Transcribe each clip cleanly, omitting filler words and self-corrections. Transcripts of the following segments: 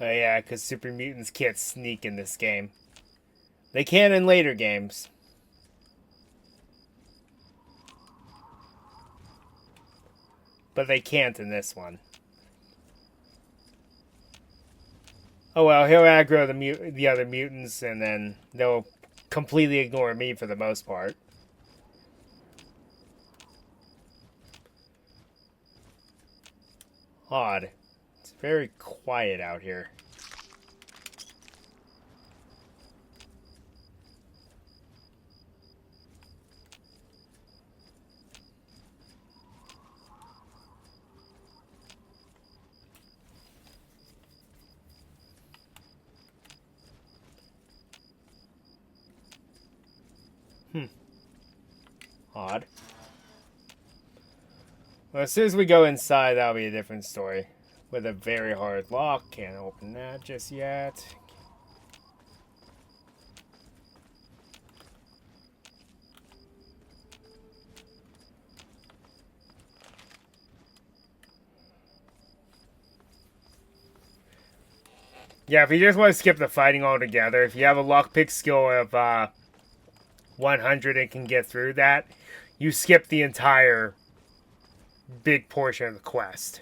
Oh yeah, because super mutants can't sneak in this game. They can in later games, but they can't in this one. Oh well, he'll aggro the other mutants, and then they'll completely ignore me for the most part. Odd. It's very quiet out here. Hmm. Odd. Well, as soon as we go inside, that'll be a different story. With a very hard lock. Can't open that just yet. Yeah, if you just want to skip the fighting altogether, if you have a lockpick skill of 100 and can get through that, you skip the entire big portion of the quest.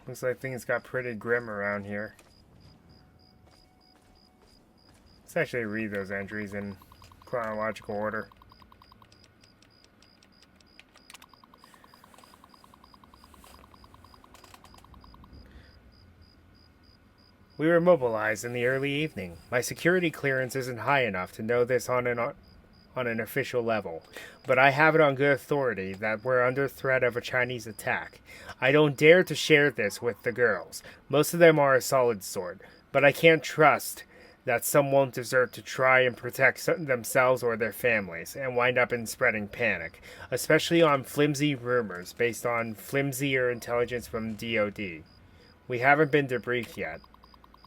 Looks like things got pretty grim around here. Let's actually read those entries in chronological order. We were mobilized in the early evening. My security clearance isn't high enough to know this on an official level, but I have it on good authority that we're under threat of a Chinese attack. I don't dare to share this with the girls. Most of them are a solid sort, but I can't trust that some won't desert to try and protect themselves or their families and wind up in spreading panic, especially on flimsy rumors based on flimsier intelligence from DoD. We haven't been debriefed yet,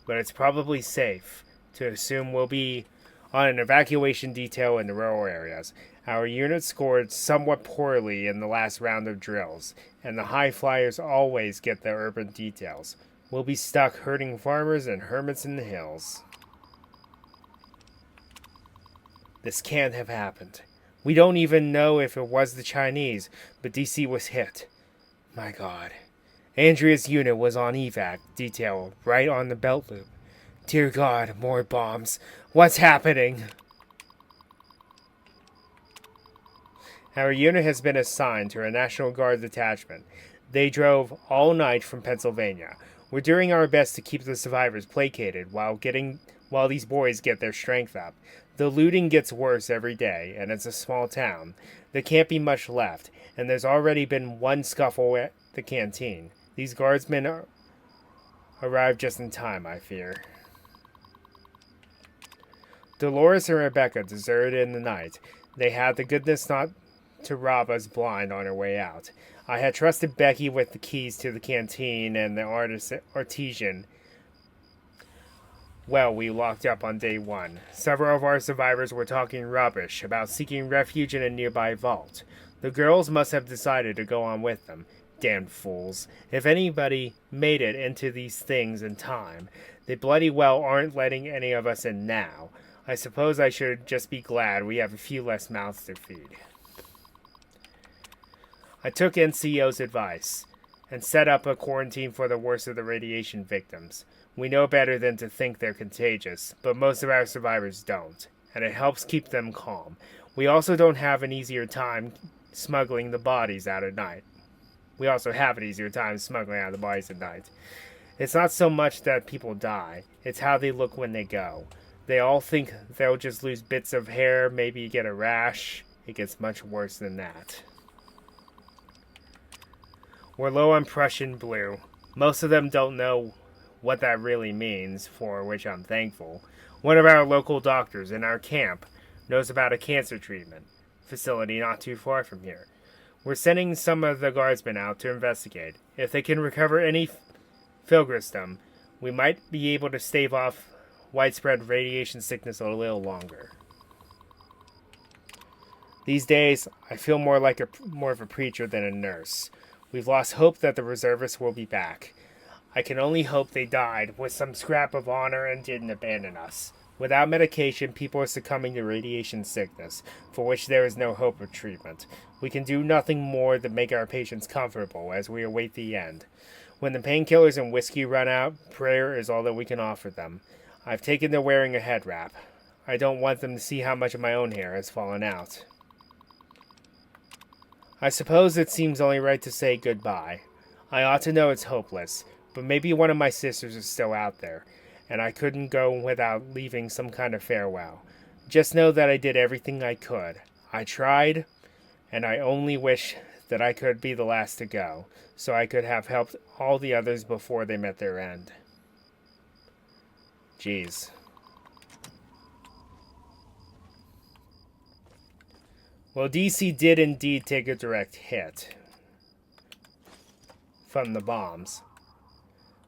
but it's probably safe to assume we'll be on an evacuation detail in the rural areas. Our unit scored somewhat poorly in the last round of drills, and the high flyers always get the urban details. We'll be stuck herding farmers and hermits in the hills. This can't have happened. We don't even know if it was the Chinese, but DC was hit. My god. Andrea's unit was on evac detail right on the belt loop. Dear God, more bombs. What's happening? Our unit has been assigned to a National Guard detachment. They drove all night from Pennsylvania. We're doing our best to keep the survivors placated while these boys get their strength up. The looting gets worse every day, and it's a small town. There can't be much left, and there's already been one scuffle at the canteen. These guardsmen arrived just in time, I fear. Dolores and Rebecca deserted in the night. They had the goodness not to rob us blind on our way out. I had trusted Becky with the keys to the canteen and the artesian. Well, we locked up on day one. Several of our survivors were talking rubbish about seeking refuge in a nearby vault. The girls must have decided to go on with them. Damned fools. If anybody made it into these things in time, they bloody well aren't letting any of us in now. I suppose I should just be glad we have a few less mouths to feed. I took NCO's advice and set up a quarantine for the worst of the radiation victims. We know better than to think they're contagious, but most of our survivors don't, and it helps keep them calm. We also don't have an easier time smuggling the bodies out at night. We also have an easier time smuggling out the bodies at night. It's not so much that people die, it's how they look when they go. They all think they'll just lose bits of hair, maybe get a rash. It gets much worse than that. We're low on Prussian blue. Most of them don't know what that really means, for which I'm thankful. One of our local doctors in our camp knows about a cancer treatment facility not too far from here. We're sending some of the guardsmen out to investigate. If they can recover any filgrastim, we might be able to stave off widespread radiation sickness a little longer. These days, I feel more of a preacher than a nurse. We've lost hope that the reservists will be back. I can only hope they died with some scrap of honor and didn't abandon us. Without medication, people are succumbing to radiation sickness, for which there is no hope of treatment. We can do nothing more than make our patients comfortable as we await the end. When the painkillers and whiskey run out, prayer is all that we can offer them. I've taken to wearing a head wrap. I don't want them to see how much of my own hair has fallen out. I suppose it seems only right to say goodbye. I ought to know it's hopeless, but maybe one of my sisters is still out there, and I couldn't go without leaving some kind of farewell. Just know that I did everything I could. I tried, and I only wish that I could be the last to go, so I could have helped all the others before they met their end. Jeez. Well, DC did indeed take a direct hit from the bombs.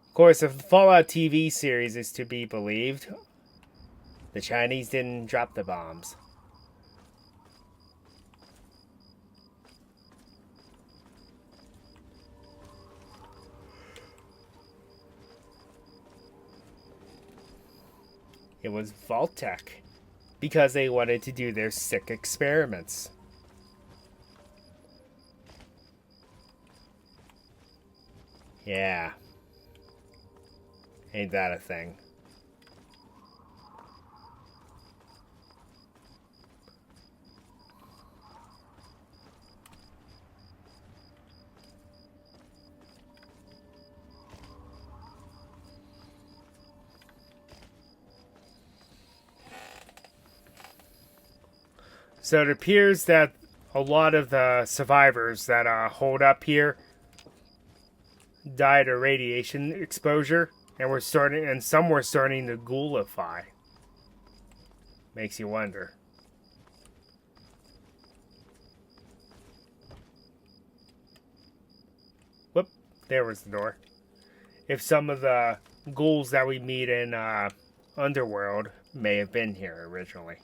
Of course, if the Fallout TV series is to be believed, the Chinese didn't drop the bombs. It was Vault-Tec, because they wanted to do their sick experiments. Yeah. Ain't that a thing? So it appears that a lot of the survivors that hold up here died of radiation exposure, and some were starting to ghoulify. Makes you wonder. Whoop, there was the door. If some of the ghouls that we meet in Underworld may have been here originally.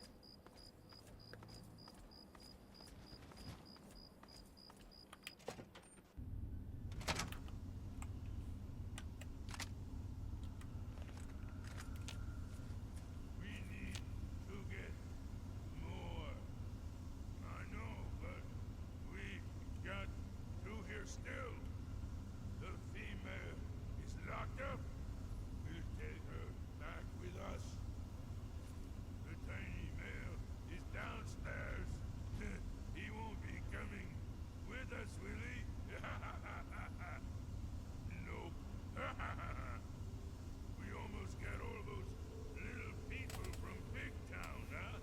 We almost got all those little people from Big Town, huh?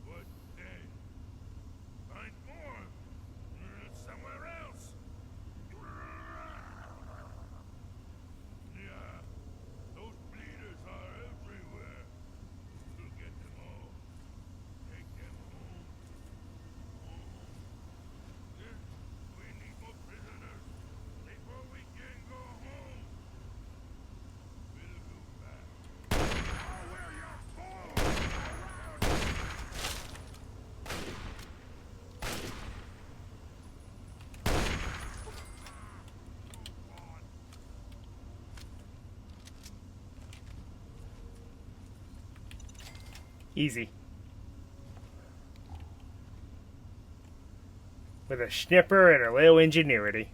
What then? Find more somewhere else. Yeah, those bleeders are everywhere. We'll get them all. Take them home. We need more prisoners before we can go home. We'll go back. Where you're Easy. With a snipper and a little ingenuity.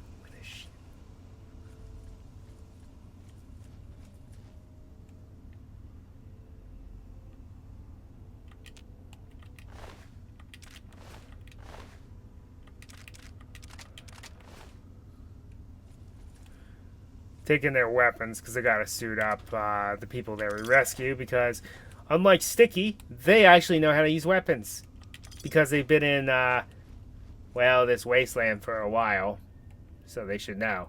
Taking their weapons because they gotta suit up the people that we rescue, because unlike Sticky, they actually know how to use weapons because they've been in this wasteland for a while, so they should know.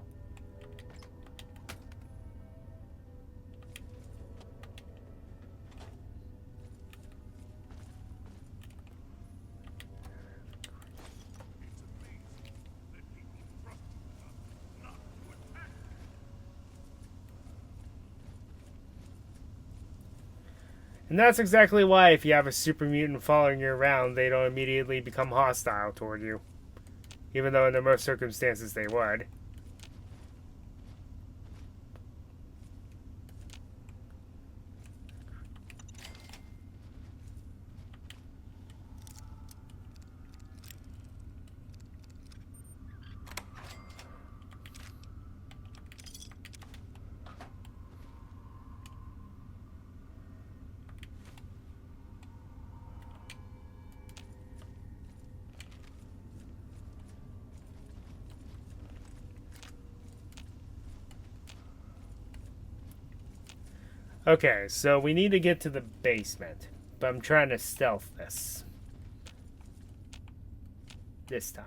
And that's exactly why if you have a super mutant following you around, they don't immediately become hostile toward you. Even though in most circumstances they would. Okay, so we need to get to the basement. But I'm trying to stealth this. This time.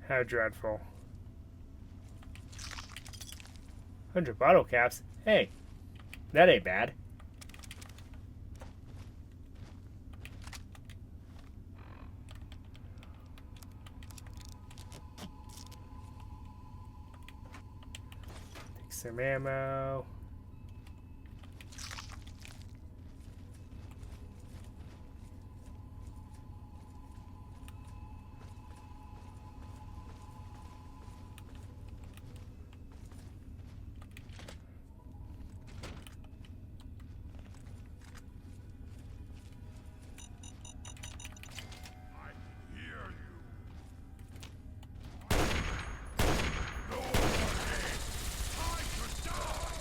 How dreadful. 100 bottle caps? Hey, that ain't bad. Take some ammo. I hear you. No I could die.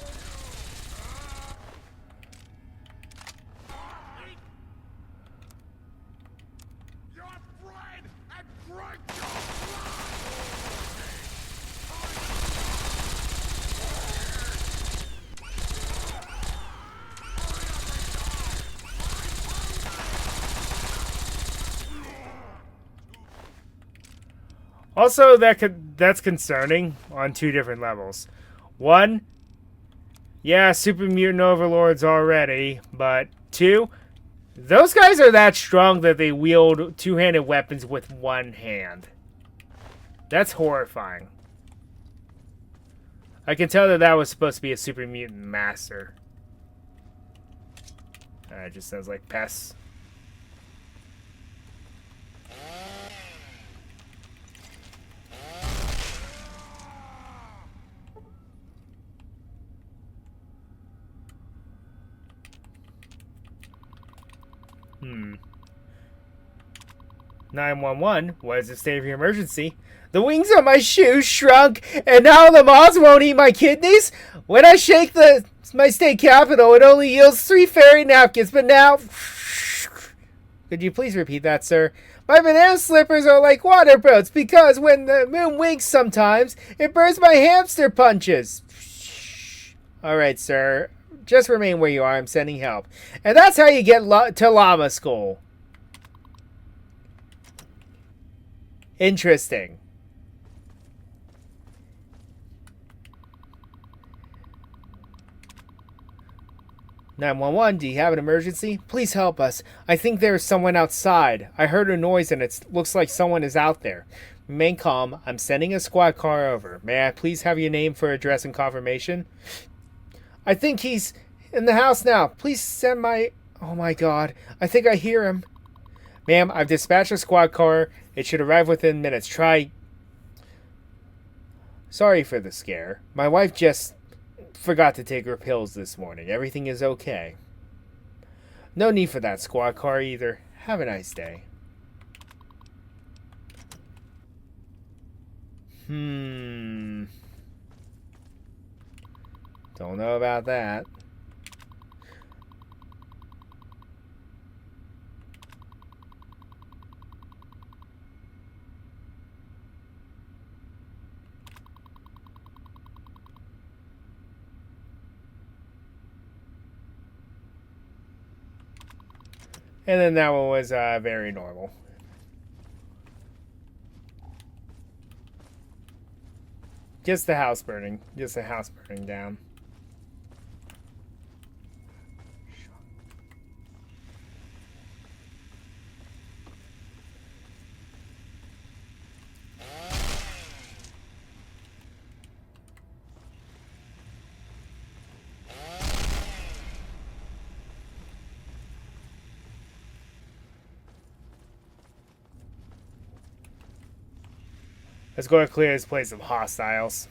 Eat your bread and drink your Also, that's concerning on two different levels. One, yeah, super mutant overlords already, but two, those guys are that strong that they wield two-handed weapons with one hand. That's horrifying. I can tell that that was supposed to be a super mutant master. It just sounds like pests. Hmm. 911, what is the state of your emergency? The wings on my shoes shrunk, and now the moths won't eat my kidneys? When I shake my state capital, it only yields 3 fairy napkins, but now... Could you please repeat that, sir? My banana slippers are like water boats, because when the moon winks sometimes, it burns my hamster punches. Alright, sir. Just remain where you are. I'm sending help. And that's how you get to Llama School. Interesting. "911, do you have an emergency? Please help us. I think there is someone outside. I heard a noise and it looks like someone is out there. Remain calm. I'm sending a squad car over. May I please have your name for address and confirmation?" I think he's in the house now. Please send my... Oh my god. I think I hear him. Ma'am, I've dispatched a squad car. It should arrive within minutes. Try... Sorry for the scare. My wife just forgot to take her pills this morning. Everything is okay. No need for that squad car either. Have a nice day. Don't know about that. And then that one was very normal. Just the house burning. Just the house burning down. Let's go and clear this place of hostiles.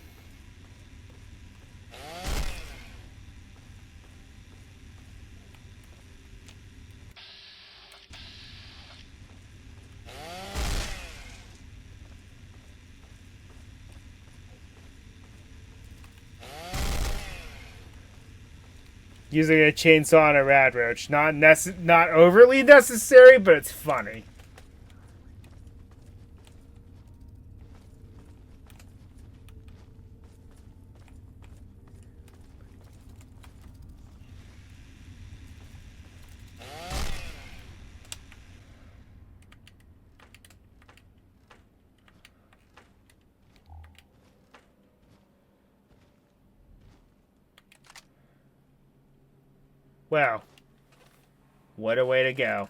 Using a chainsaw on a rad roach. Not overly necessary, but it's funny. Wow. What a way to go.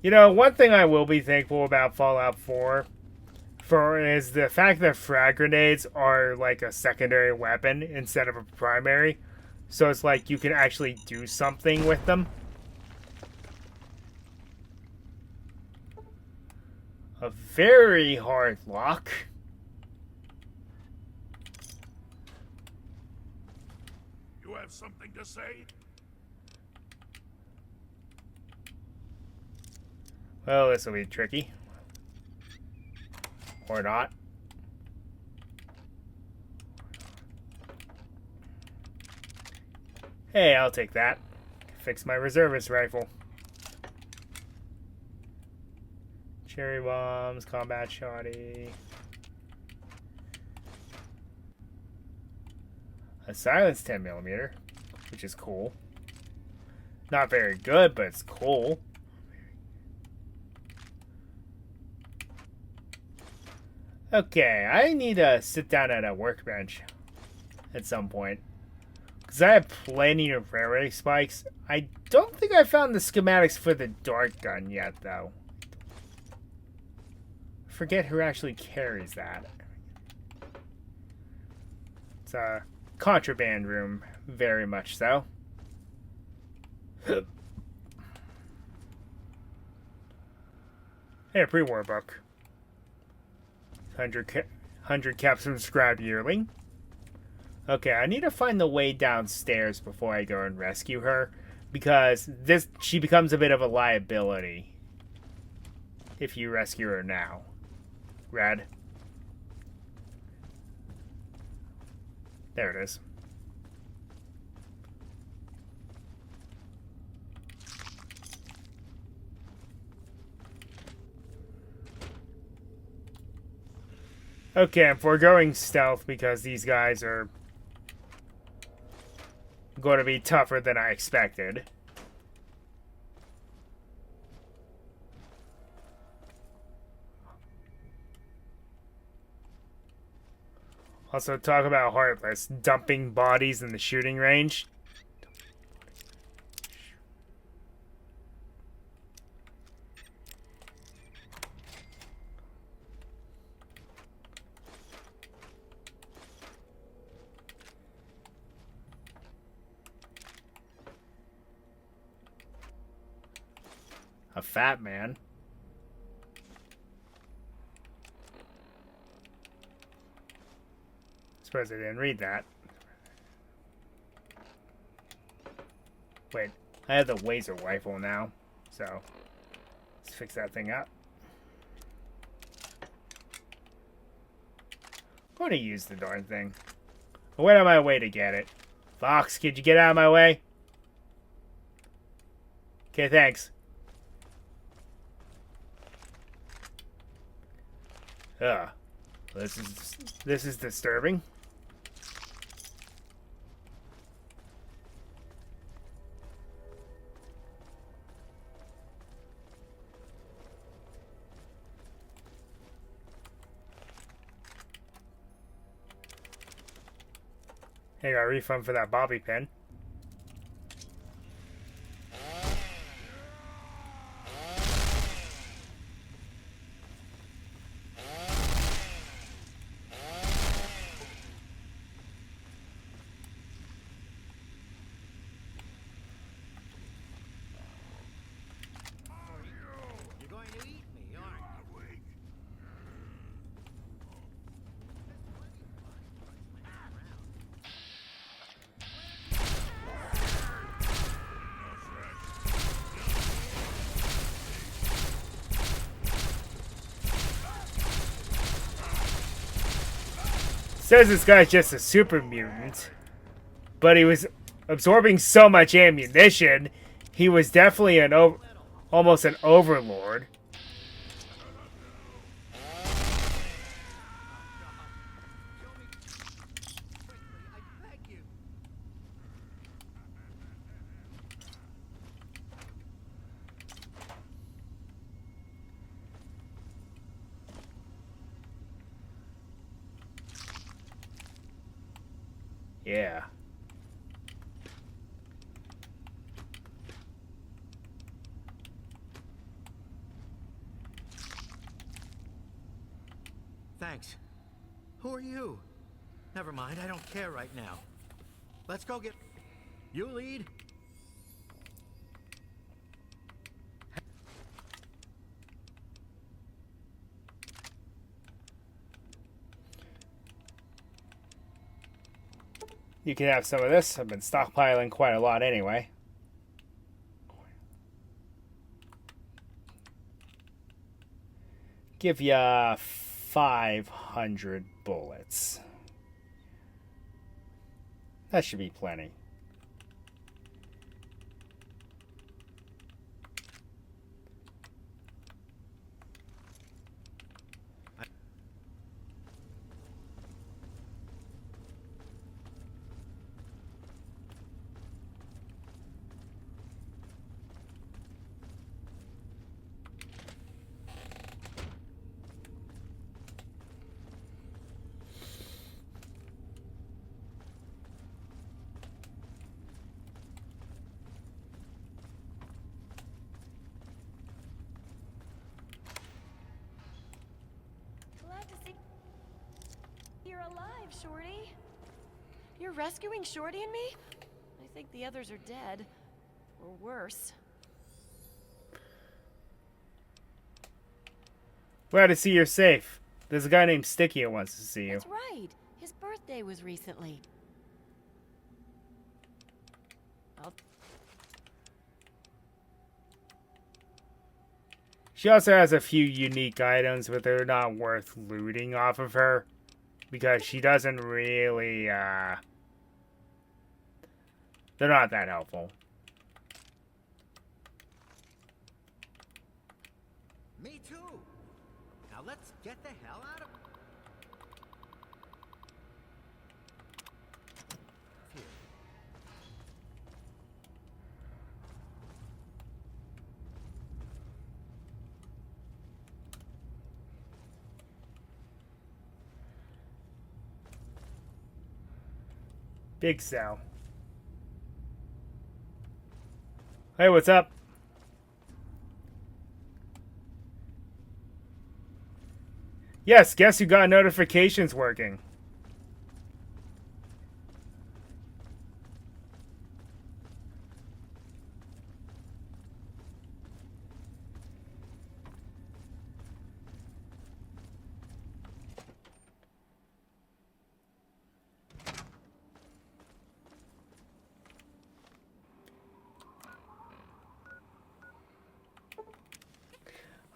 You know, one thing I will be thankful about Fallout 4 is the fact that frag grenades are like a secondary weapon instead of a primary. So it's like you can actually do something with them. A very hard lock. You have something to say? Well, this will be tricky. Or not. Hey, I'll take that. Fix my reservist rifle. Cherry bombs, combat shoddy. A silenced 10mm, which is cool. Not very good, but it's cool. Okay, I need to sit down at a workbench at some point. Because I have plenty of railway spikes. I don't think I found the schematics for the dart gun yet, though. I forget who actually carries that. It's a contraband room, very much so. Hey, a pre-war book. 100 caps from Scribe Yearling. Okay, I need to find the way downstairs before I go and rescue her, because she becomes a bit of a liability if you rescue her now. Red. There it is. Okay, I'm foregoing stealth because these guys are going to be tougher than I expected. Also, talk about heartless. Dumping bodies in the shooting range. A fat man. Suppose I didn't read that. Wait, I have the laser rifle now, so let's fix that thing up. I'm going to use the darn thing. I went on my way to get it. Fox, could you get out of my way? Okay, thanks. Ugh. This is disturbing. Hey, got a refund for that bobby pin. Says this guy's just a super mutant, but he was absorbing so much ammunition, he was definitely almost an overlord. Yeah. Thanks. Who are you? Never mind, I don't care right now. Let's go get... You lead? You can have some of this. I've been stockpiling quite a lot anyway. Give ya 500 bullets. That should be plenty. You're alive, Shorty. You're rescuing Shorty and me? I think the others are dead. Or worse. Glad to see you're safe. There's a guy named Sticky who wants to see you. That's right. His birthday was recently. She also has a few unique items, but they're not worth looting off of her. Because she doesn't really, they're not that helpful. Me too. Now let's get the hell out of... here. Big Sal. Hey, what's up? Yes, guess who got notifications working?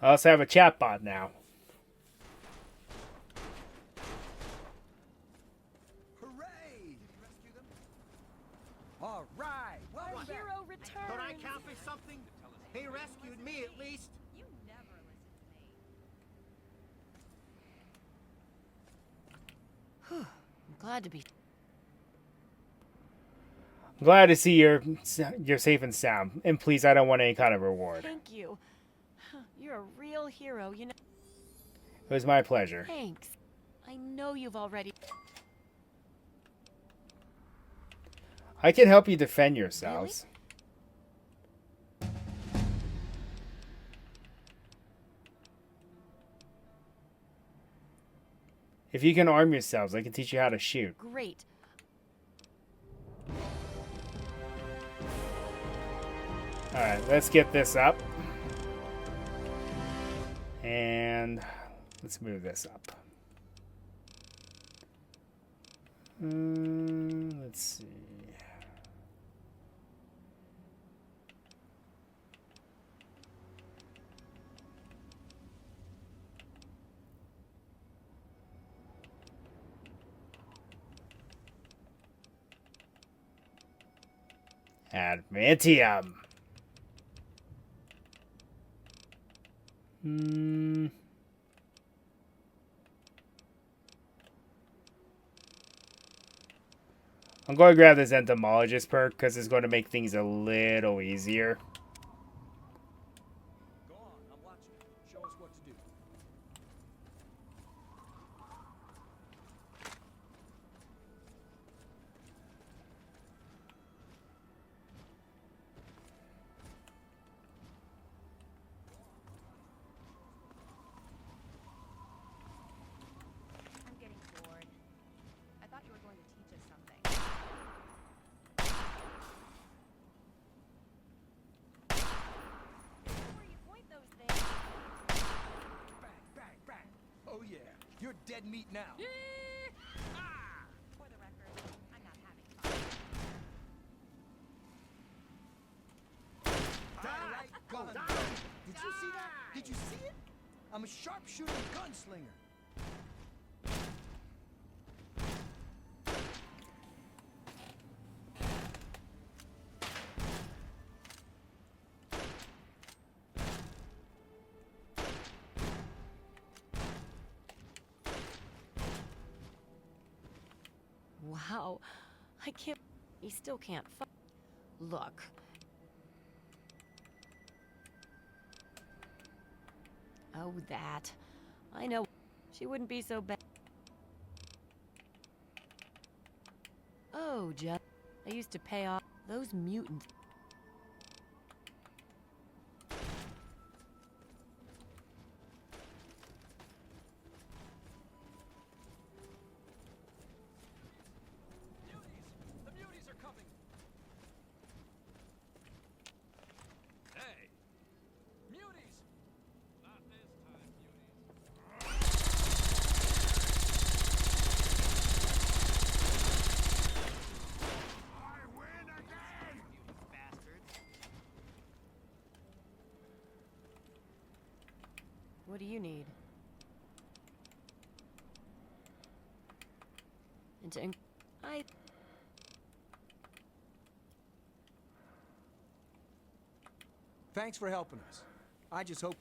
I also have a chatbot now. Hooray! Rescue them? All right. Well, Our hero returned. don't I count for something? He rescued me at least. You never listen to me. I'm glad to be. I'm glad to see you're safe and sound. And please, I don't want any kind of reward. Thank you. You're a real hero, you know. It was my pleasure. Thanks. I know you've already. I can help you defend yourselves. If you can arm yourselves, I can teach you how to shoot. Great. Alright, let's get this up. And let's move this up. Let's see. Adamantium. Hmm. I'm going to grab this entomologist perk because it's going to make things a little easier. Go on, I'm watching. Show us what to do. I'm getting bored. I thought you were going to teach us something. Where you point those things? Bang, bang, bang. Oh yeah, you're dead meat now. For the record, I'm not having fun. Die, gun. Did you see that? Did you see it? I'm a sharpshooting gunslinger. Wow. I can't. He still can't. Look. Oh, that. I know. She wouldn't be so bad. Oh, Jeff. I used to pay off those mutants. The muties are coming. Hey, muties. Not this time, muties. I win again! What do you need? And to Thanks for helping us. I just hope.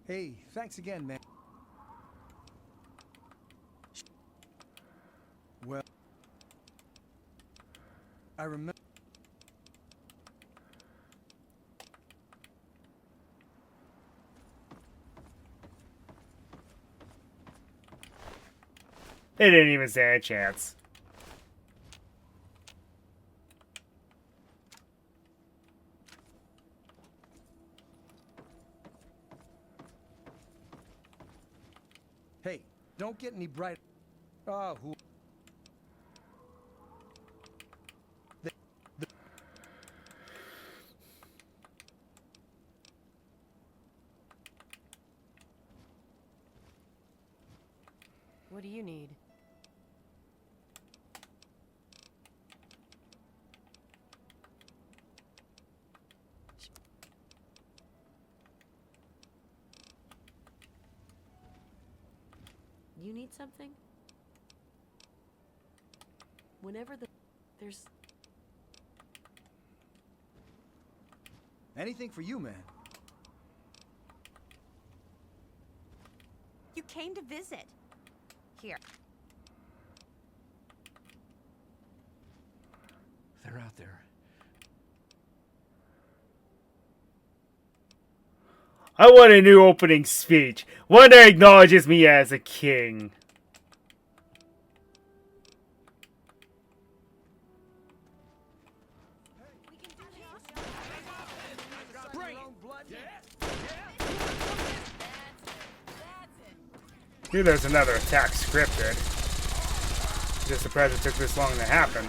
Hey, thanks again, man. Well, I remember. They didn't even stand a chance. Hey, don't get any bright. Oh, who? What do you need? You need something? Whenever there's Anything for you, man. You came to visit. Here. They're out there. I want a new opening speech. One that acknowledges me as a king. Bring your own blood. Here there's another attack scripted. Just surprised it took this long to happen.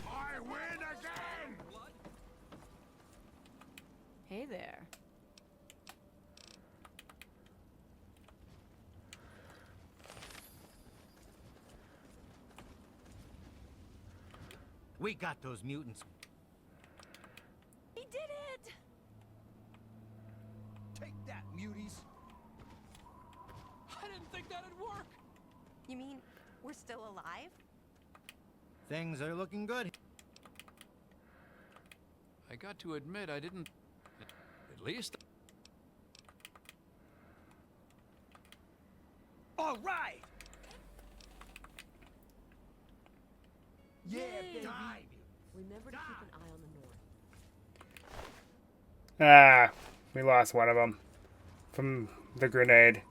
I win again! Hey there. We got those mutants. He did it! Take that, muties. I didn't think that'd work. You mean we're still alive? Things are looking good. I got to admit, I didn't... At least... All right. Yeah, Yay. baby. Remember to keep an eye on the north. Ah, we lost one of them from the grenade.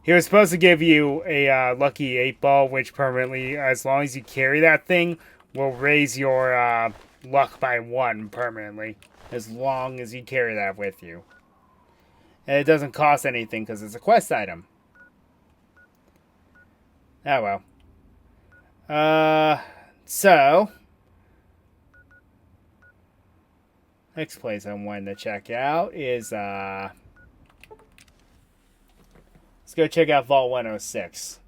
He was supposed to give you a lucky 8-ball, which permanently, as long as you carry that thing, will raise your luck by 1 permanently. As long as you carry that with you. And it doesn't cost anything because it's a quest item. Oh well. So... next place I wanted to check out is, let's go check out Vault 106.